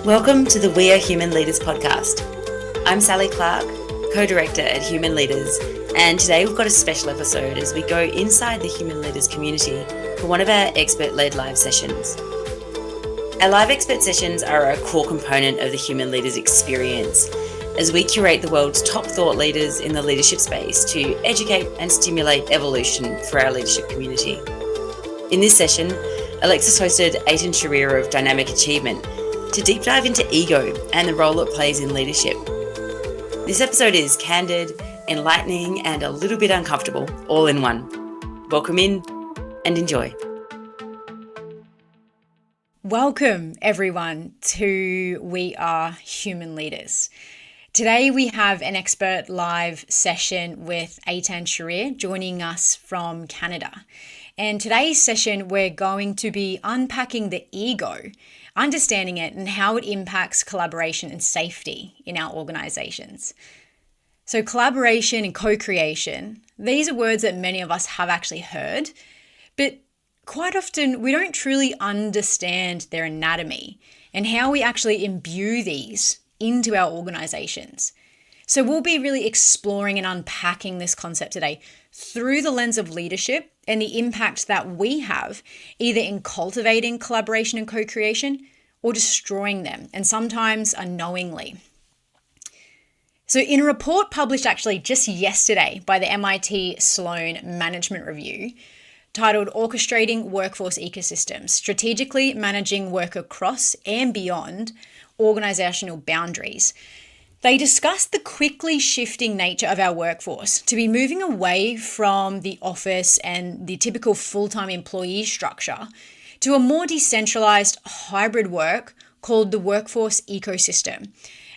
Welcome to the We Are Human Leaders podcast. I'm Sally Clark, co-director at Human Leaders, and today we've got a special episode as we go inside the Human Leaders community for one of our expert-led live sessions. Our live expert sessions are a core component of the Human Leaders Experience as we curate the world's top thought leaders in the leadership space to educate and stimulate evolution for our leadership community. In this session, Alexis hosted Eitan Sharir of Dynamic Achievement to deep dive into ego and the role it plays in leadership. This episode is candid, enlightening, and a little bit uncomfortable, all in one. Welcome in and enjoy. Welcome everyone to We Are Human Leaders. Today we have an expert live session with Eitan Sharir joining us from Canada. And today's session we're going to be unpacking the ego, understanding it and how it impacts collaboration and safety in our organizations. So collaboration and co-creation, these are words that many of us have actually heard, but quite often we don't truly understand their anatomy and how we actually imbue these into our organizations. So we'll be really exploring and unpacking this concept today through the lens of leadership and the impact that we have either in cultivating collaboration and co-creation or destroying them, and sometimes unknowingly. So in a report published actually just yesterday by the MIT Sloan Management Review, titled Orchestrating Workforce Ecosystems, Strategically Managing Work Across and Beyond Organizational Boundaries, they discussed the quickly shifting nature of our workforce to be moving away from the office and the typical full-time employee structure to a more decentralized hybrid work called the workforce ecosystem.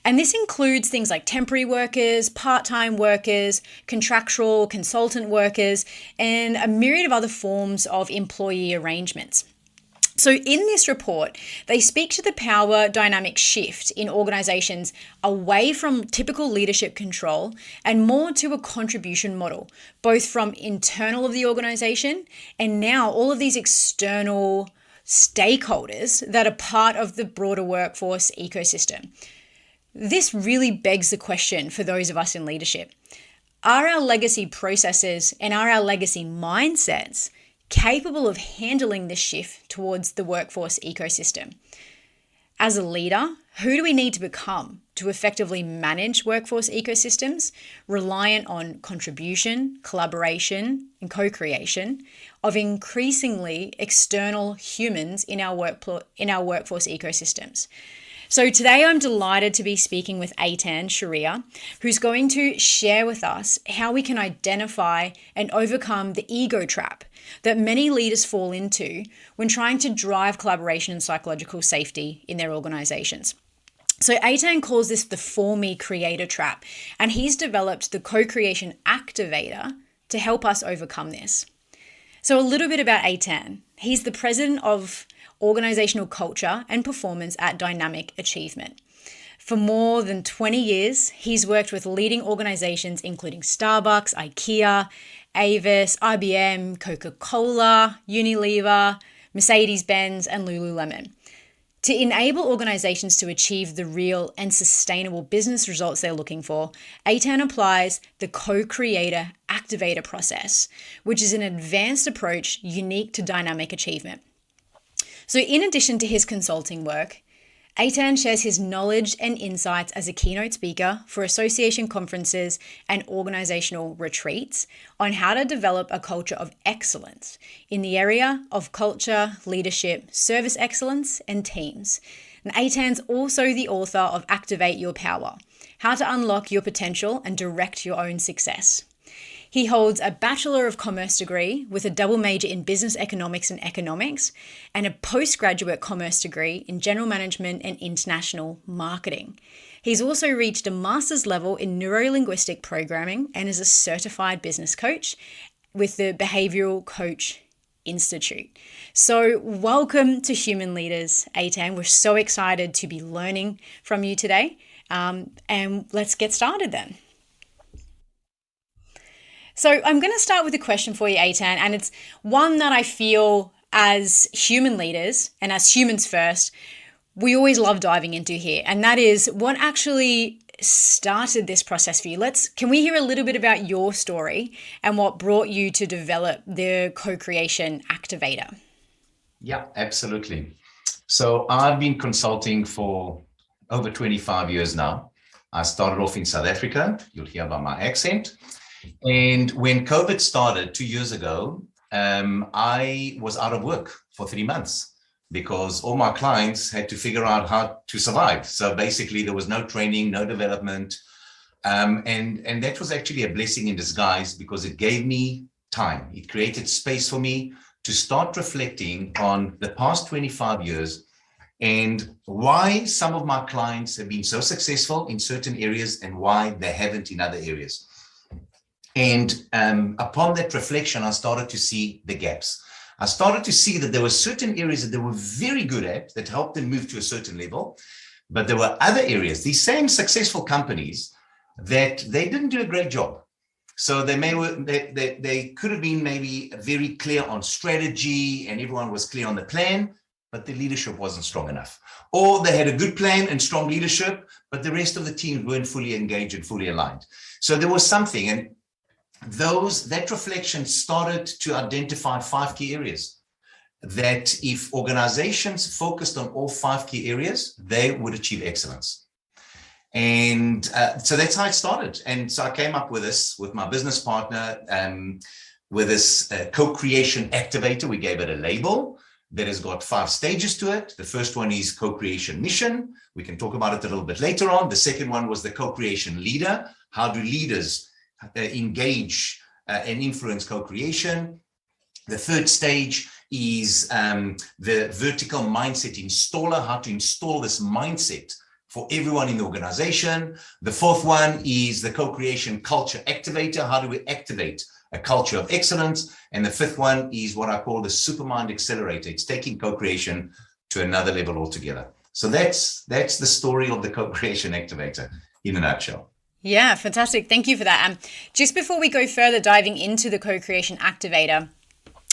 And this includes things like temporary workers, part-time workers, contractual, consultant workers, and a myriad of other forms of employee arrangements. So in this report, they speak to the power dynamic shift in organizations away from typical leadership control and more to a contribution model, both from internal of the organization and now all of these external stakeholders that are part of the broader workforce ecosystem. This really begs the question for those of us in leadership. Are our legacy processes and are our legacy mindsets capable of handling this shift towards the workforce ecosystem? As a leader, who do we need to become to effectively manage workforce ecosystems reliant on contribution, collaboration, and co-creation of increasingly external humans in our workforce ecosystems? So today I'm delighted to be speaking with Eitan Sharir, who's going to share with us how we can identify and overcome the ego trap that many leaders fall into when trying to drive collaboration and psychological safety in their organizations. So Eitan calls this the For Me Creator Trap, and he's developed the Co-Creation Activator to help us overcome this. So a little bit about Eitan. He's the president of organizational culture and performance at Dynamic Achievement. For more than 20 years, he's worked with leading organizations including Starbucks, IKEA, Avis, IBM, Coca-Cola, Unilever, Mercedes-Benz, and Lululemon to enable organizations to achieve the real and sustainable business results they're looking for. Eitan applies the Co-Creator Activator process, which is an advanced approach unique to Dynamic Achievement. So in addition to his consulting work, Eitan shares his knowledge and insights as a keynote speaker for association conferences and organizational retreats on how to develop a culture of excellence in the area of culture, leadership, service excellence, and teams. And Eitan's also the author of Activate Your Power, How to Unlock Your Potential and Direct Your Own Success. He holds a Bachelor of Commerce degree with a double major in Business Economics and Economics and a postgraduate commerce degree in General Management and International Marketing. He's also reached a master's level in Neuro-Linguistic Programming and is a certified business coach with the Behavioral Coach Institute. So welcome to Human Leaders, Eitan. We're so excited to be learning from you today. And let's get started then. So I'm going to start with a question for you, Eitan, and it's one that I feel as human leaders and as humans first, we always love diving into here, and that is what actually started this process for you. Can we hear a little bit about your story and what brought you to develop the Co-Creation Activator? Yeah, absolutely. So I've been consulting for over 25 years now. I started off in South Africa. You'll hear by my accent. And when COVID started 2 years ago, I was out of work for 3 months because all my clients had to figure out how to survive. So basically there was no training, no development. And that was actually a blessing in disguise because it gave me time. It created space for me to start reflecting on the past 25 years and why some of my clients have been so successful in certain areas and why they haven't in other areas. And upon that reflection, I started to see the gaps. I started to see that there were certain areas that they were very good at that helped them move to a certain level. But there were other areas, these same successful companies, that they didn't do a great job. So they could have been maybe very clear on strategy and everyone was clear on the plan, but the leadership wasn't strong enough. Or they had a good plan and strong leadership, but the rest of the team weren't fully engaged and fully aligned. So there was something, and that reflection started to identify 5 key areas that if organizations focused on all 5 key areas, they would achieve excellence. And so that's how it started. And so I came up with this with my business partner, with this co-creation activator. We gave it a label that has got 5 stages to it. The first one is co-creation mission. We can talk about it a little bit later on. The second one was the co-creation leader. How do leaders engage and influence co-creation? The third stage is the vertical mindset installer, how to install this mindset for everyone in the organization. The fourth one is the co-creation culture activator. How do we activate a culture of excellence? And the fifth one is what I call the Supermind accelerator. It's taking co-creation to another level altogether. So that's the story of the co-creation activator in a nutshell. Yeah, fantastic. Thank you for that. Just before we go further diving into the Co-Creation Activator,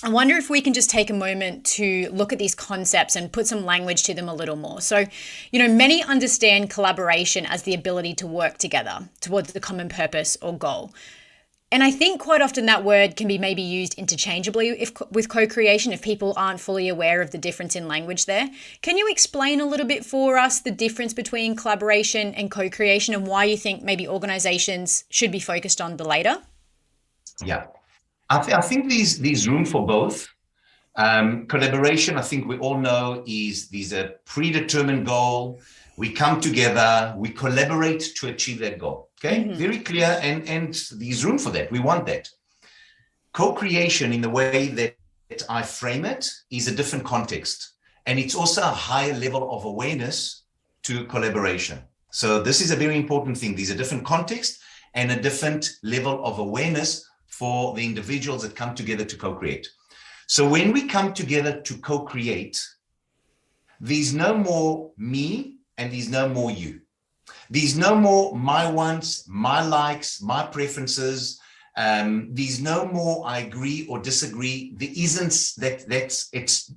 I wonder if we can just take a moment to look at these concepts and put some language to them a little more. So, many understand collaboration as the ability to work together towards the common purpose or goal. And I think quite often that word can be maybe used interchangeably with co-creation if people aren't fully aware of the difference in language there. Can you explain a little bit for us the difference between collaboration and co-creation and why you think maybe organizations should be focused on the latter? Yeah, I think there's room for both. Collaboration, I think we all know, is a predetermined goal. We come together, we collaborate to achieve that goal. Okay, Very clear, and there's room for that. We want that. Co-creation, in the way that I frame it, is a different context. And it's also a higher level of awareness to collaboration. So this is a very important thing. There's a different context and a different level of awareness for the individuals that come together to co-create. So when we come together to co-create, there's no more me and there's no more you. There's no more my wants, my likes, my preferences. There's no more I agree or disagree. There isn't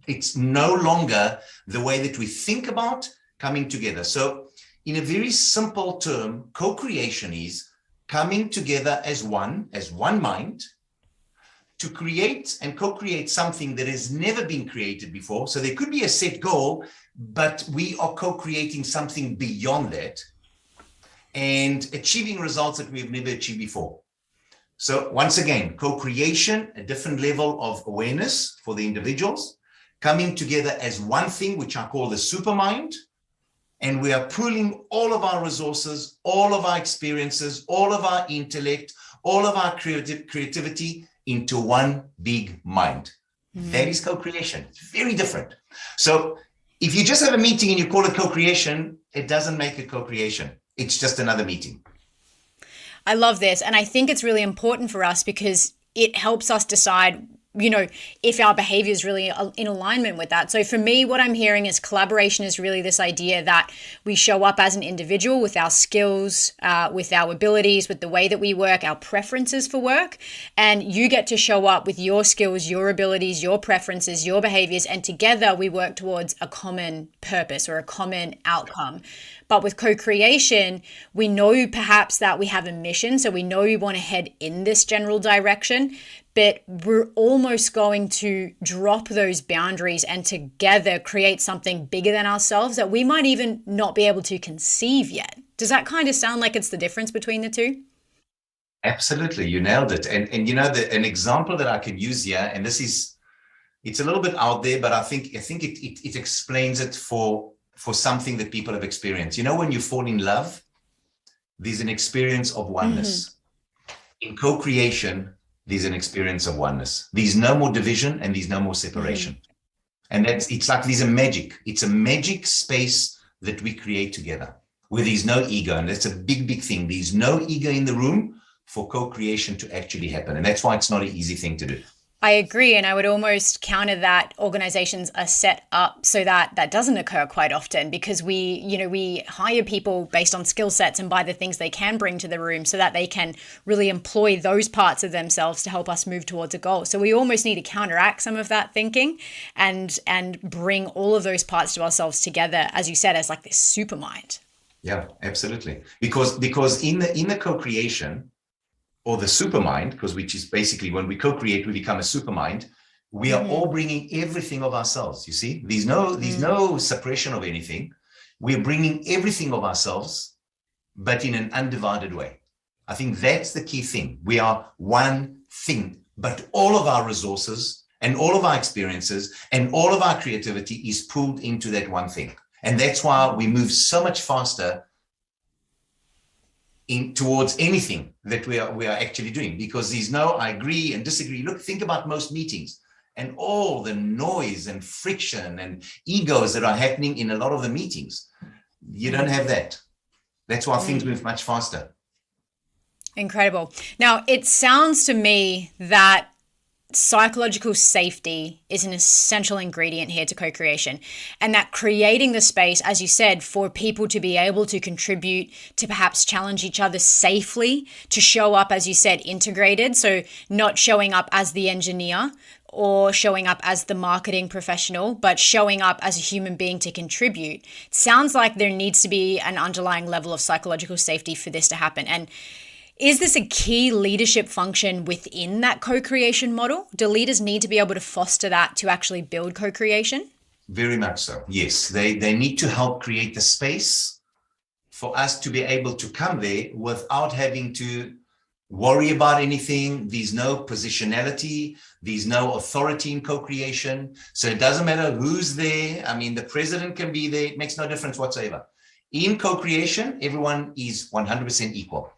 it's no longer the way that we think about coming together. So in a very simple term, co-creation is coming together as one mind to create and co-create something that has never been created before. So there could be a set goal, but we are co-creating something beyond that and achieving results that we've never achieved before. So once again, co-creation, a different level of awareness for the individuals, coming together as one thing, which I call the Supermind, and we are pooling all of our resources, all of our experiences, all of our intellect, all of our creativity into one big mind. That is co-creation. It's very different. So if you just have a meeting and you call it co-creation, it doesn't make it co-creation. It's just another meeting. I love this. And I think it's really important for us because it helps us decide if our behavior is really in alignment with that. So for me, what I'm hearing is collaboration is really this idea that we show up as an individual with our skills, with our abilities, with the way that we work, our preferences for work. And you get to show up with your skills, your abilities, your preferences, your behaviors, and together we work towards a common purpose or a common outcome. But with co-creation, we know perhaps that we have a mission. So we know we want to head in this general direction, but we're almost going to drop those boundaries and together create something bigger than ourselves that we might even not be able to conceive yet. Does that kind of sound like it's the difference between the two? Absolutely, you nailed it. And an example that I can use here, and it's a little bit out there, but I think it explains it for something that people have experienced. When you fall in love, there's an experience of oneness. In co-creation, there's an experience of oneness. There's no more division and there's no more separation. And it's like there's a magic. It's a magic space that we create together where there's no ego. And that's a big, big thing. There's no ego in the room for co-creation to actually happen. And that's why it's not an easy thing to do. I agree. And I would almost counter that organizations are set up so that that doesn't occur quite often, because we hire people based on skill sets and by the things they can bring to the room so that they can really employ those parts of themselves to help us move towards a goal. So we almost need to counteract some of that thinking and bring all of those parts to ourselves together, as you said, as like this supermind. Yeah, absolutely. Because in the co-creation, or the supermind, which is basically when we co-create, we become a supermind. We are all bringing everything of ourselves. You see, there's no suppression of anything. We're bringing everything of ourselves, but in an undivided way. I think that's the key thing. We are one thing, but all of our resources and all of our experiences and all of our creativity is pulled into that one thing. And that's why we move so much faster towards anything that we are actually doing, because there's no I agree and disagree. Look, think about most meetings and all the noise and friction and egos that are happening in a lot of the meetings. You don't have that. That's why things move much faster. Incredible. Now, it sounds to me that psychological safety is an essential ingredient here to co-creation, and that creating the space, as you said, for people to be able to contribute, to perhaps challenge each other safely, to show up, as you said, integrated. So not showing up as the engineer or showing up as the marketing professional, but showing up as a human being to contribute. It sounds like there needs to be an underlying level of psychological safety for this to happen. And is this a key leadership function within that co-creation model? Do leaders need to be able to foster that to actually build co-creation? Very much so. Yes, they need to help create the space for us to be able to come there without having to worry about anything. There's no positionality. There's no authority in co-creation. So it doesn't matter who's there. I mean, the president can be there. It makes no difference whatsoever. In co-creation, everyone is 100% equal.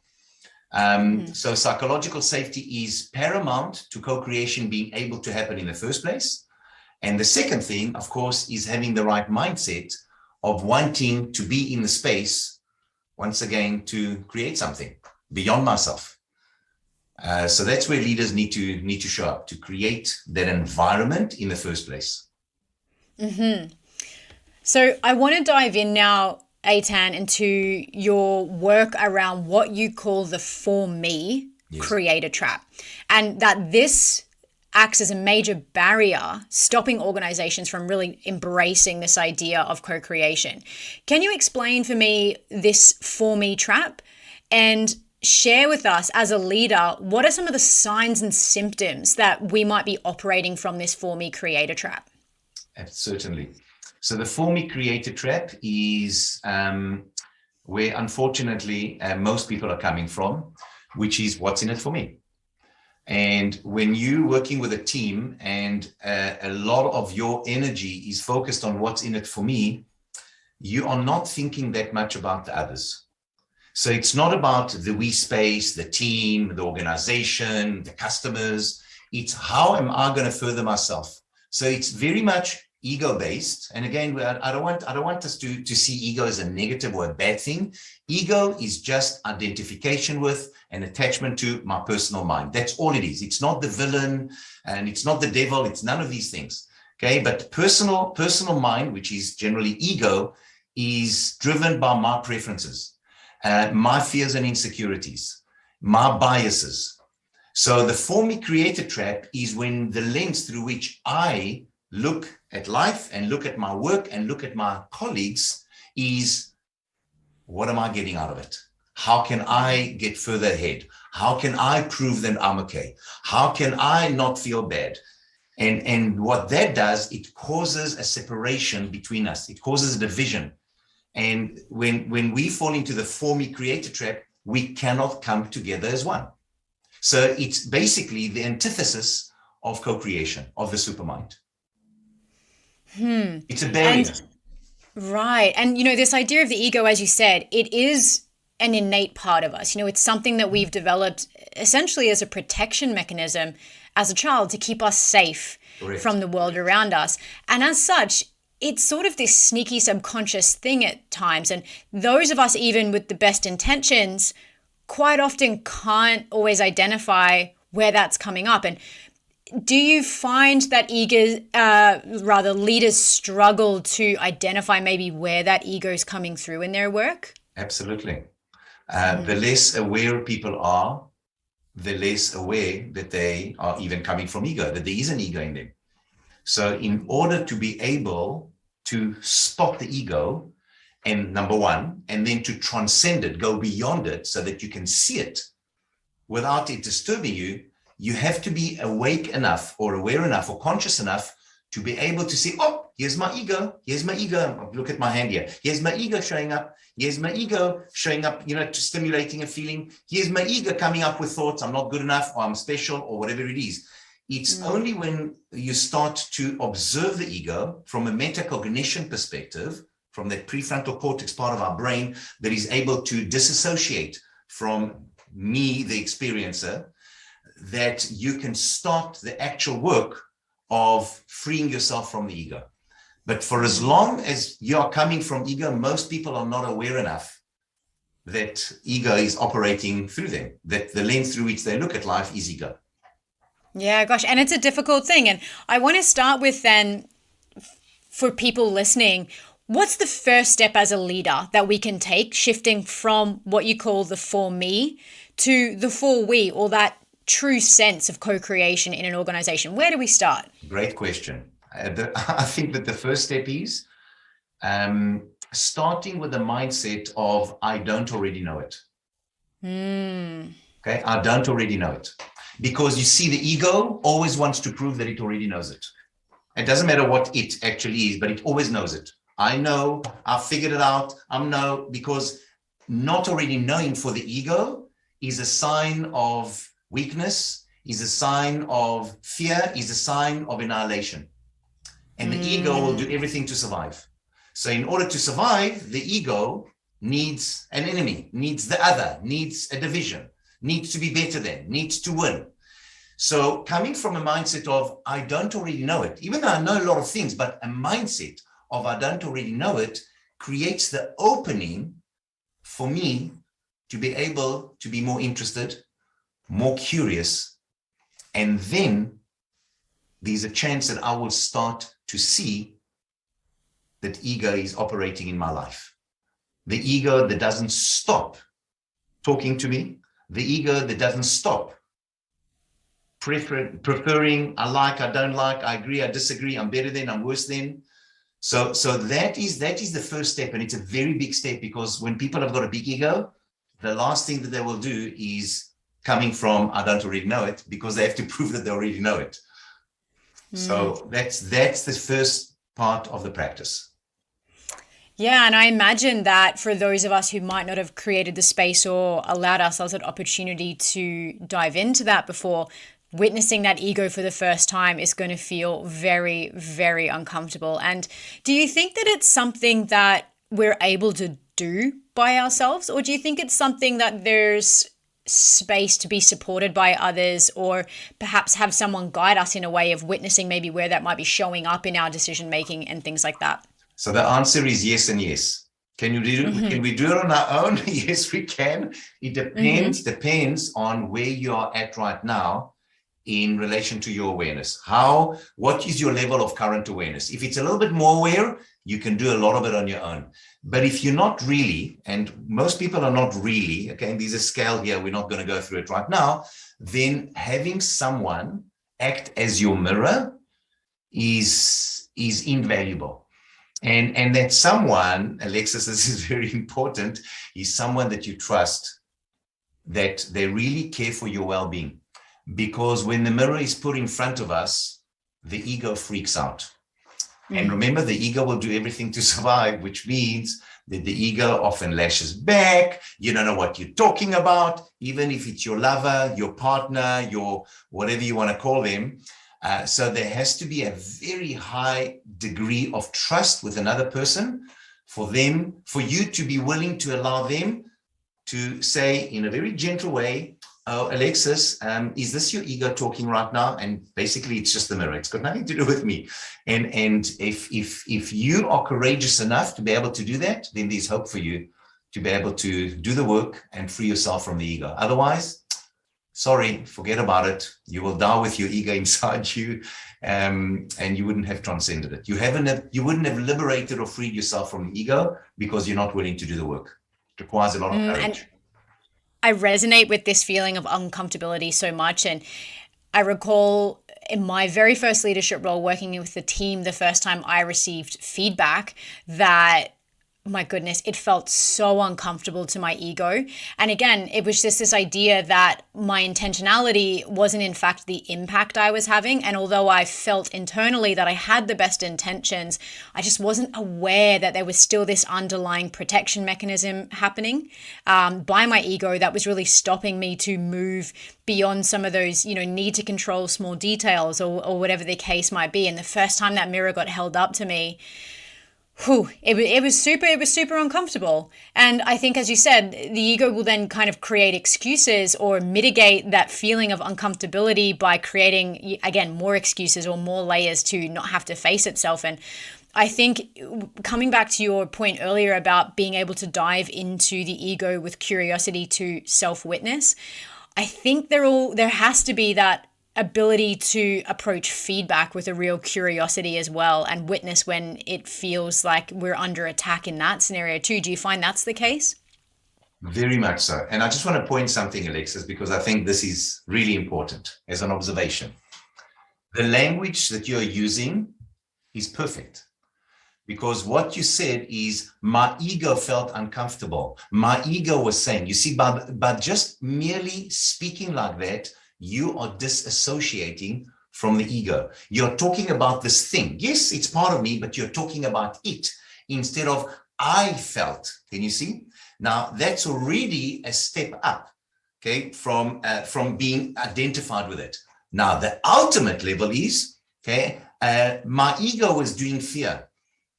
So psychological safety is paramount to co-creation being able to happen in the first place. And the second thing, of course, is having the right mindset of wanting to be in the space, once again, to create something beyond myself. So that's where leaders need to show up, to create that environment in the first place. So I want to dive in now, Eitan, into your work around what you call the for me creator trap, and that this acts as a major barrier stopping organizations from really embracing this idea of co-creation. Can you explain for me this for me trap and share with us as a leader, what are some of the signs and symptoms that we might be operating from this for me creator trap? Certainly. So the for me creator trap is where, unfortunately, most people are coming from, which is what's in it for me. And when you're working with a team and a lot of your energy is focused on what's in it for me, you are not thinking that much about the others. So it's not about the we space, the team, the organization, the customers. It's how am I going to further myself? So it's very much ego-based, and again, I don't want us to see ego as a negative or a bad thing. Ego is just identification with and attachment to my personal mind. That's all it is. It's not the villain and it's not the devil. It's none of these things. Okay, but personal mind, which is generally ego, is driven by my preferences, my fears and insecurities, my biases. So the for me created trap is when the lens through which I look at life and look at my work and look at my colleagues is, what am I getting out of it? How can I get further ahead? How can I prove that I'm okay? How can I not feel bad? And what that does, it causes a separation between us. It causes a division. And when we fall into the for me created trap, we cannot come together as one. So it's basically the antithesis of co-creation, of the supermind. It's a barrier. Right. And, this idea of the ego, as you said, it is an innate part of us. It's something that we've developed essentially as a protection mechanism as a child to keep us safe from the world around us. And as such, it's sort of this sneaky subconscious thing at times. And those of us, even with the best intentions, quite often can't always identify where that's coming up. And do you find that leaders struggle to identify maybe where that ego is coming through in their work? Absolutely. The less aware people are, the less aware that they are even coming from ego, that there is an ego in them. So in order to be able to spot the ego, and number one, and then to transcend it, go beyond it so that you can see it without it disturbing you, you have to be awake enough or aware enough or conscious enough to be able to see, oh, here's my ego. Here's my ego. Look at my hand here. Here's my ego showing up. Here's my ego showing up, stimulating a feeling. Here's my ego coming up with thoughts. I'm not good enough, or I'm special, or whatever it is. It's only when you start to observe the ego from a metacognition perspective, from that prefrontal cortex part of our brain that is able to disassociate from me, the experiencer, that you can start the actual work of freeing yourself from the ego. But for as long as you are coming from ego, most people are not aware enough that ego is operating through them, that the lens through which they look at life is ego. Yeah, gosh. And it's a difficult thing. And I want to start with then, for people listening, what's the first step as a leader that we can take, shifting from what you call the for me to the for we, or that true sense of co-creation in an organization? Where do we start? Great question. I think that the first step is starting with the mindset of, I don't already know it. Okay, I don't already know it. Because you see, the ego always wants to prove that it already knows it. It doesn't matter what it actually is, but it always knows it. I know, I've figured it out, because not already knowing for the ego is a sign of weakness, is a sign of fear, is a sign of annihilation. And the ego will do everything to survive. So in order to survive, the ego needs an enemy, needs the other, needs a division, needs to be better than, needs to win. So coming from a mindset of, I don't already know it, even though I know a lot of things, but a mindset of I don't already know it creates the opening for me to be able to be more interested, more curious, and then there's a chance that I will start to see that ego is operating in my life. The ego that doesn't stop talking to me, the ego that doesn't stop preferring, I like, I don't like, I agree, I disagree, I'm better than, I'm worse than. So that is the first step, and it's a very big step, because when people have got a big ego, the last thing that they will do is coming from, I don't already know it, because they have to prove that they already know it. So that's the first part of the practice. Yeah, and I imagine that for those of us who might not have created the space or allowed ourselves an opportunity to dive into that before, witnessing that ego for the first time is going to feel very, very uncomfortable. And do you think that it's something that we're able to do by ourselves, or do you think it's something that there's space to be supported by others, or perhaps have someone guide us in a way of witnessing maybe where that might be showing up in our decision making and things like that? So the answer is yes and yes. Can we do it on our own? Yes, we can. It depends on where you are at right now in relation to your awareness. What is your level of current awareness? If it's a little bit more aware, you can do a lot of it on your own. But if you're not really, and most people are not really, okay, there's a scale here, we're not going to go through it right now, then having someone act as your mirror is invaluable. And that someone, Alexis, this is very important, is someone that you trust, that they really care for your well-being. Because when the mirror is put in front of us, the ego freaks out. And remember, the ego will do everything to survive, which means that the ego often lashes back. You don't know what you're talking about, even if it's your lover, your partner, your whatever you want to call them. So there has to be a very high degree of trust with another person for you to be willing to allow them to say in a very gentle way, "Oh, Alexis, is this your ego talking right now?" And basically, it's just the mirror. It's got nothing to do with me. And if you are courageous enough to be able to do that, then there's hope for you to be able to do the work and free yourself from the ego. Otherwise, sorry, forget about it. You will die with your ego inside you, and you wouldn't have transcended it. You wouldn't have liberated or freed yourself from the ego because you're not willing to do the work. It requires a lot of courage. I resonate with this feeling of uncomfortability so much. And I recall in my very first leadership role working with the team, the first time I received feedback, that my goodness, it felt so uncomfortable to my ego. And again, it was just this idea that my intentionality wasn't in fact the impact I was having. And although I felt internally that I had the best intentions, I just wasn't aware that there was still this underlying protection mechanism happening by my ego that was really stopping me to move beyond some of those, need to control small details or whatever the case might be. And the first time that mirror got held up to me, it was super uncomfortable. And I think, as you said, the ego will then kind of create excuses or mitigate that feeling of uncomfortability by creating, again, more excuses or more layers to not have to face itself. And I think coming back to your point earlier about being able to dive into the ego with curiosity to self-witness, I think there has to be that ability to approach feedback with a real curiosity as well, and witness when it feels like we're under attack in that scenario too. Do you find that's the case? Very much so. And I just want to point something, Alexis, because I think this is really important as an observation. The language that you're using is perfect, because what you said is, my ego felt uncomfortable. My ego was saying, you see, by just merely speaking like that, you are disassociating from the ego. You're talking about this thing. Yes, it's part of me, but you're talking about it instead of I felt. Can you see? Now, that's already a step up, okay, from being identified with it. Now, the ultimate level is, okay, my ego was doing fear,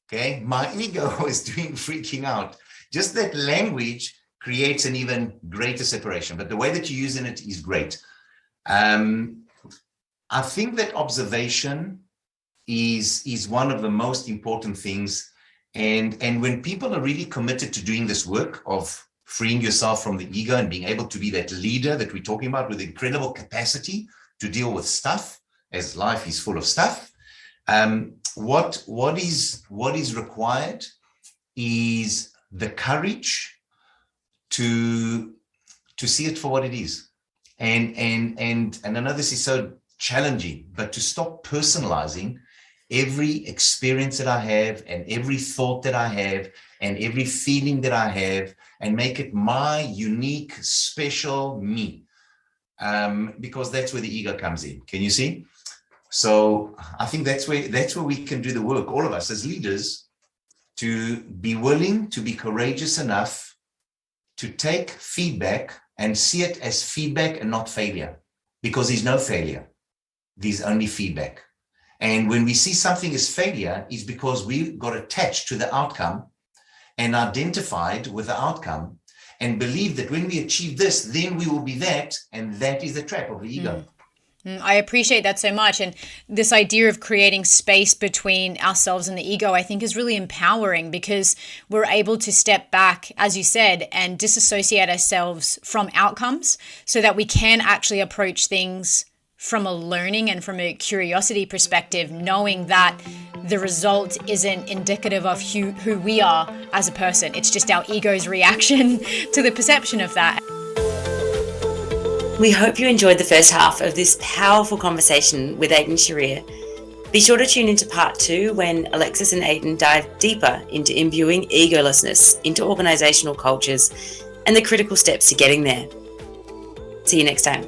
okay? My ego was doing freaking out. Just that language creates an even greater separation, but the way that you're using it is great. I think that observation is one of the most important things. And when people are really committed to doing this work of freeing yourself from the ego and being able to be that leader that we're talking about with incredible capacity to deal with stuff, as life is full of stuff, what is required is the courage to see it for what it is. And I know this is so challenging, but to stop personalizing every experience that I have and every thought that I have and every feeling that I have and make it my unique, special me, because that's where the ego comes in. Can you see? So I think that's where we can do the work, all of us as leaders, to be willing to be courageous enough to take feedback and see it as feedback and not failure, because there's no failure. There's only feedback. And when we see something as failure, is because we got attached to the outcome and identified with the outcome. and believe that when we achieve this, then we will be that. And that is the trap of the ego. I appreciate that so much. And this idea of creating space between ourselves and the ego, I think, is really empowering, because we're able to step back, as you said, and disassociate ourselves from outcomes so that we can actually approach things from a learning and from a curiosity perspective, knowing that the result isn't indicative of who we are as a person. It's just our ego's reaction to the perception of that. We hope you enjoyed the first half of this powerful conversation with Eitan Sharir. Be sure to tune into part 2 when Alexis and Eitan dive deeper into imbuing egolessness into organizational cultures and the critical steps to getting there. See you next time.